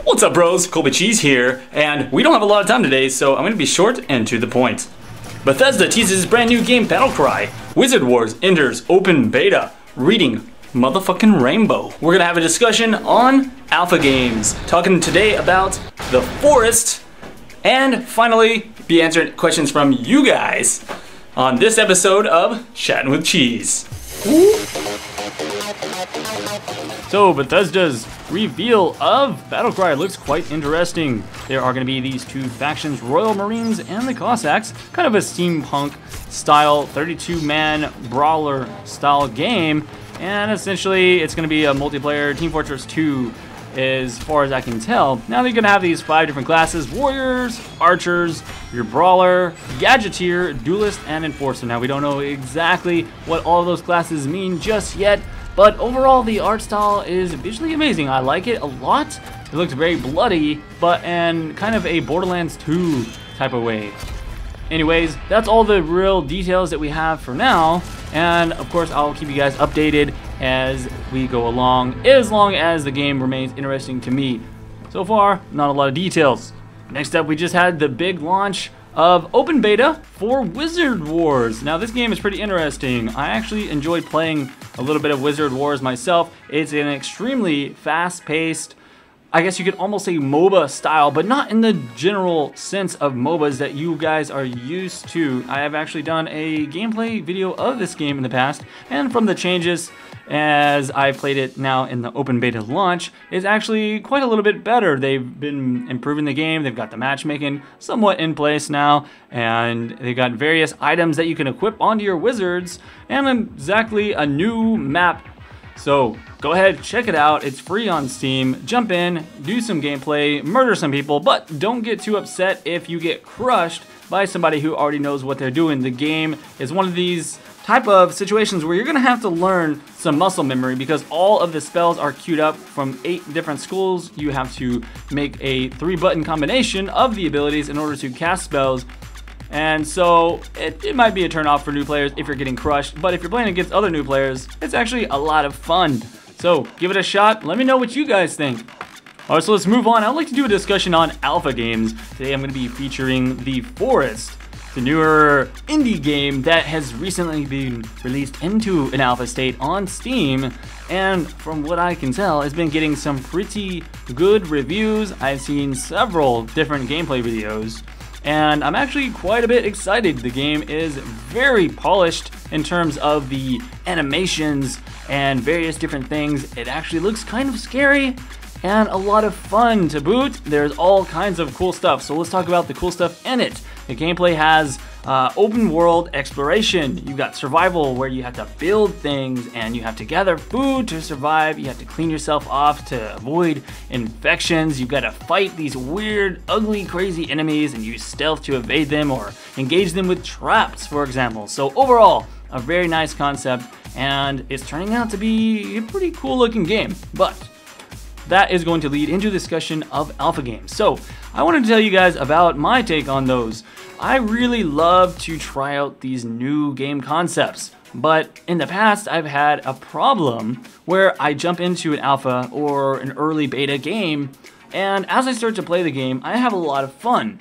What's up, bros? CheeZe here, and we don't have a lot of time today, so I'm going to be short and to the point. Bethesda teases brand new game Battlecry. Wizard Wars enters open beta. Reading motherfucking Rainbow. We're going to have a discussion on alpha games. Talking today about The Forest. And finally, be answering questions from you guys on this episode of Chatting with CheeZe. So Bethesda's reveal of Battlecry looks quite interesting. There are going to be these two factions, Royal Marines and the Cossacks, kind of a steampunk style 32-man brawler style game, and essentially it's going to be a multiplayer Team Fortress 2 as far as I can tell. Now they're going to have these 5 different classes: warriors, archers, your brawler, gadgeteer, duelist, and enforcer. Now we don't know exactly what all of those classes mean just yet, but overall the art style is visually amazing. I like it a lot. It looks very bloody, but in kind of a Borderlands 2 type of way. Anyways, that's all the real details that we have for now, and of course I'll keep you guys updated as we go along, as long as the game remains interesting to me. So far, not a lot of details. Next up, we just had the big launch of open beta for Wizard Wars. Now this game is pretty interesting. I actually enjoyed playing a little bit of Wizard Wars myself. It's an extremely fast-paced, I guess you could almost say MOBA style, but not in the general sense of MOBAs that you guys are used to. I have actually done a gameplay video of this game in the past, and from the changes as I played it now in the open beta launch, is actually quite a little bit better. They've been improving the game. They've got the matchmaking somewhat in place now, and they've got various items that you can equip onto your wizards, and exactly a new map. So go ahead, check it out. It's free on Steam. Jump in, do some gameplay, murder some people, but don't get too upset if you get crushed by somebody who already knows what they're doing. The game is one of these type of situations where you're gonna have to learn some muscle memory, because all of the spells are queued up from 8 different schools. You have to make a 3-button combination of the abilities in order to cast spells. And so it might be a turn off for new players if you're getting crushed, but if you're playing against other new players, it's actually a lot of fun. So give it a shot. Let me know what you guys think. Alright, so let's move on. I'd like to do a discussion on alpha games. Today I'm going to be featuring The Forest, the newer indie game that has recently been released into an alpha state on Steam, and from what I can tell, has been getting some pretty good reviews. I've seen several different gameplay videos, and I'm actually quite a bit excited. The game is very polished in terms of the animations and various different things. It actually looks kind of scary and a lot of fun to boot. There's all kinds of cool stuff, so let's talk about the cool stuff in it. The gameplay has open world exploration. You've got survival, where you have to build things and you have to gather food to survive. You have to clean yourself off to avoid infections. You've got to fight these weird, ugly, crazy enemies and use stealth to evade them or engage them with traps, for example. So overall, a very nice concept, and it's turning out to be a pretty cool looking game. But that is going to lead into discussion of alpha games. So I wanted to tell you guys about my take on those. I really love to try out these new game concepts, but in the past I've had a problem where I jump into an alpha or an early beta game, and as I start to play the game, I have a lot of fun.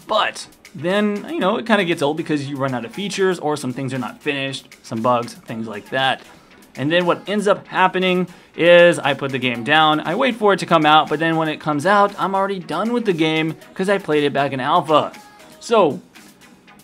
But then, you know, it kind of gets old because you run out of features, or some things are not finished, some bugs, things like that. And then what ends up happening is I put the game down, I wait for it to come out, but then when it comes out, I'm already done with the game because I played it back in alpha. So,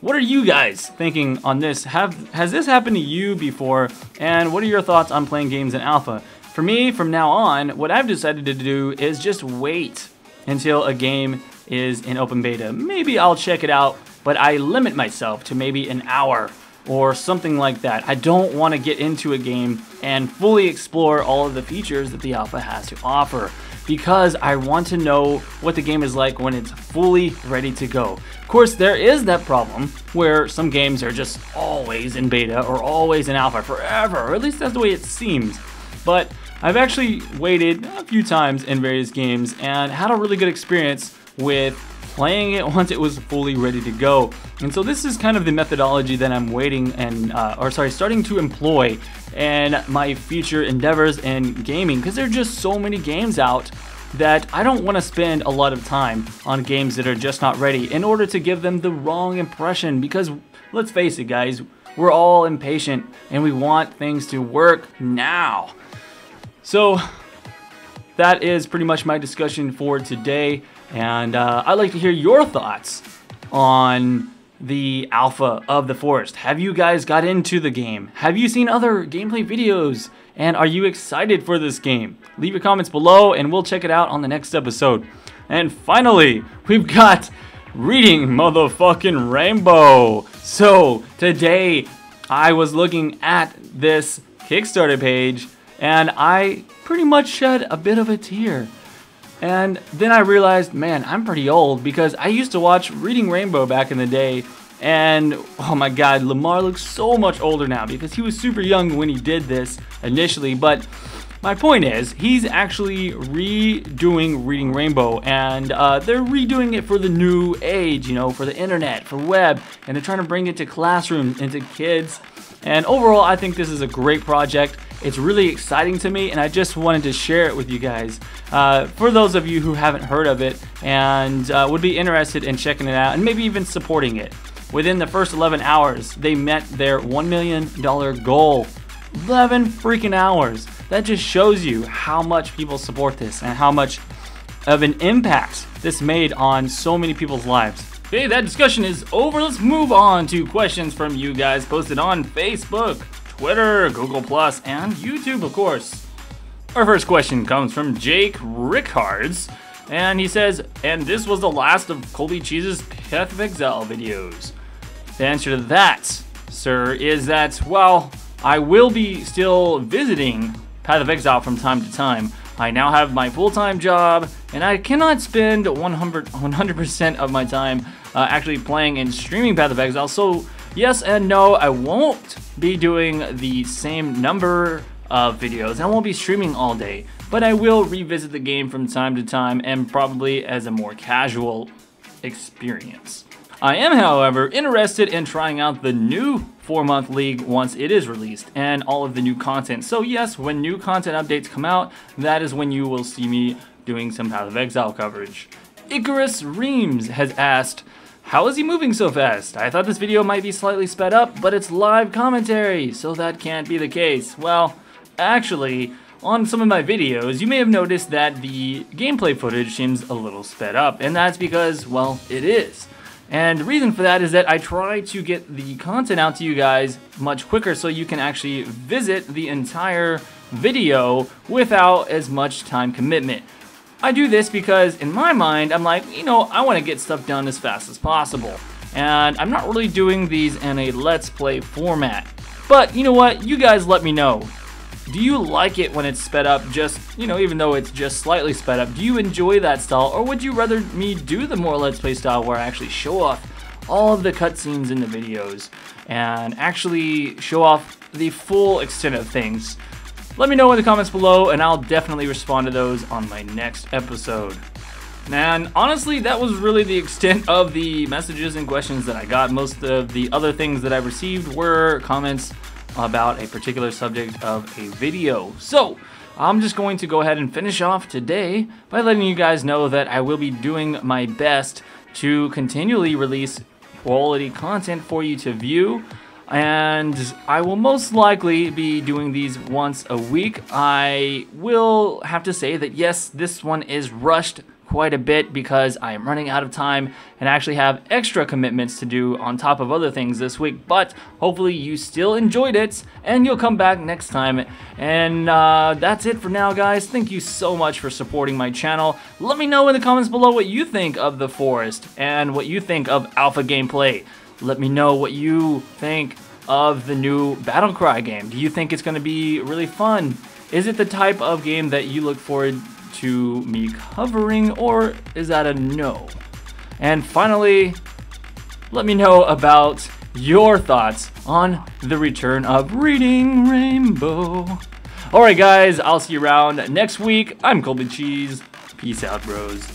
what are you guys thinking on this? Has this happened to you before? And what are your thoughts on playing games in alpha? For me, from now on, what I've decided to do is just wait until a game is in open beta. Maybe I'll check it out, but I limit myself to maybe an hour or something like that. I don't want to get into a game and fully explore all of the features that the alpha has to offer, because I want to know what the game is like when it's fully ready to go. Of course, there is that problem where some games are just always in beta or always in alpha forever, or at least that's the way it seems. But I've actually waited a few times in various games and had a really good experience with playing it once it was fully ready to go. And so this is kind of the methodology that I'm starting to employ in my future endeavors in gaming, because there are just so many games out that I don't want to spend a lot of time on games that are just not ready in order to give them the wrong impression, because let's face it guys, we're all impatient and we want things to work now. So that is pretty much my discussion for today, and I'd like to hear your thoughts on the alpha of The Forest. Have you guys got into the game? Have you seen other gameplay videos? And are you excited for this game? Leave your comments below and we'll check it out on the next episode. And finally, we've got Reading Motherfucking Rainbow. So today I was looking at this Kickstarter page and I pretty much shed a bit of a tear. And then I realized, man, I'm pretty old, because I used to watch Reading Rainbow back in the day, and oh my god, Lamar looks so much older now because he was super young when he did this initially. But my point is, he's actually redoing Reading Rainbow, and they're redoing it for the new age, you know, for the internet, for web, and they're trying to bring it to classrooms and to kids. And overall, I think this is a great project. It's really exciting to me, and I just wanted to share it with you guys. For those of you who haven't heard of it and would be interested in checking it out and maybe even supporting it. Within the first 11 hours, they met their $1 million goal. 11 freaking hours. That just shows you how much people support this and how much of an impact this made on so many people's lives. Okay, that discussion is over. Let's move on to questions from you guys posted on Facebook, Twitter, Google+, and YouTube, of course. Our first question comes from Jake Rickards, and he says, and this was the last of Colby CheeZe's Path of Exile videos. The answer to that, sir, is that, well, I will be still visiting Path of Exile from time to time. I now have my full-time job, and I cannot spend 100% of my time actually playing and streaming Path of Exile. So yes and no, I won't be doing the same number of videos, and I won't be streaming all day, but I will revisit the game from time to time, and probably as a more casual experience. I am, however, interested in trying out the new 4-month league once it is released, and all of the new content. So yes, when new content updates come out, that is when you will see me doing some Path of Exile coverage. Icarus Reams has asked, how is he moving so fast? I thought this video might be slightly sped up, but it's live commentary, so that can't be the case. Well, actually, on some of my videos, you may have noticed that the gameplay footage seems a little sped up, and that's because, well, it is. And the reason for that is that I try to get the content out to you guys much quicker so you can actually visit the entire video without as much time commitment. I do this because in my mind, I'm like, you know, I want to get stuff done as fast as possible. And I'm not really doing these in a let's play format. But you know what? You guys let me know. Do you like it when it's sped up, just, you know, even though it's just slightly sped up? Do you enjoy that style, or would you rather me do the more Let's Play style where I actually show off all of the cutscenes in the videos and actually show off the full extent of things? Let me know in the comments below, and I'll definitely respond to those on my next episode. And honestly, that was really the extent of the messages and questions that I got. Most of the other things that I received were comments about a particular subject of a video. So I'm just going to go ahead and finish off today by letting you guys know that I will be doing my best to continually release quality content for you to view, and I will most likely be doing these once a week. I will have to say that yes, this one is rushed quite a bit because I am running out of time and actually have extra commitments to do on top of other things this week, but hopefully you still enjoyed it and you'll come back next time. And that's it for now, guys. Thank you so much for supporting my channel. Let me know in the comments below what you think of The Forest and what you think of alpha gameplay. Let me know what you think of the new Battlecry game. Do you think it's going to be really fun? Is it the type of game that you look forward to me covering, or is that a no? And finally, let me know about your thoughts on the return of Reading Rainbow. Alright guys, I'll see you around next week. I'm Colby CheeZe. Peace out, bros.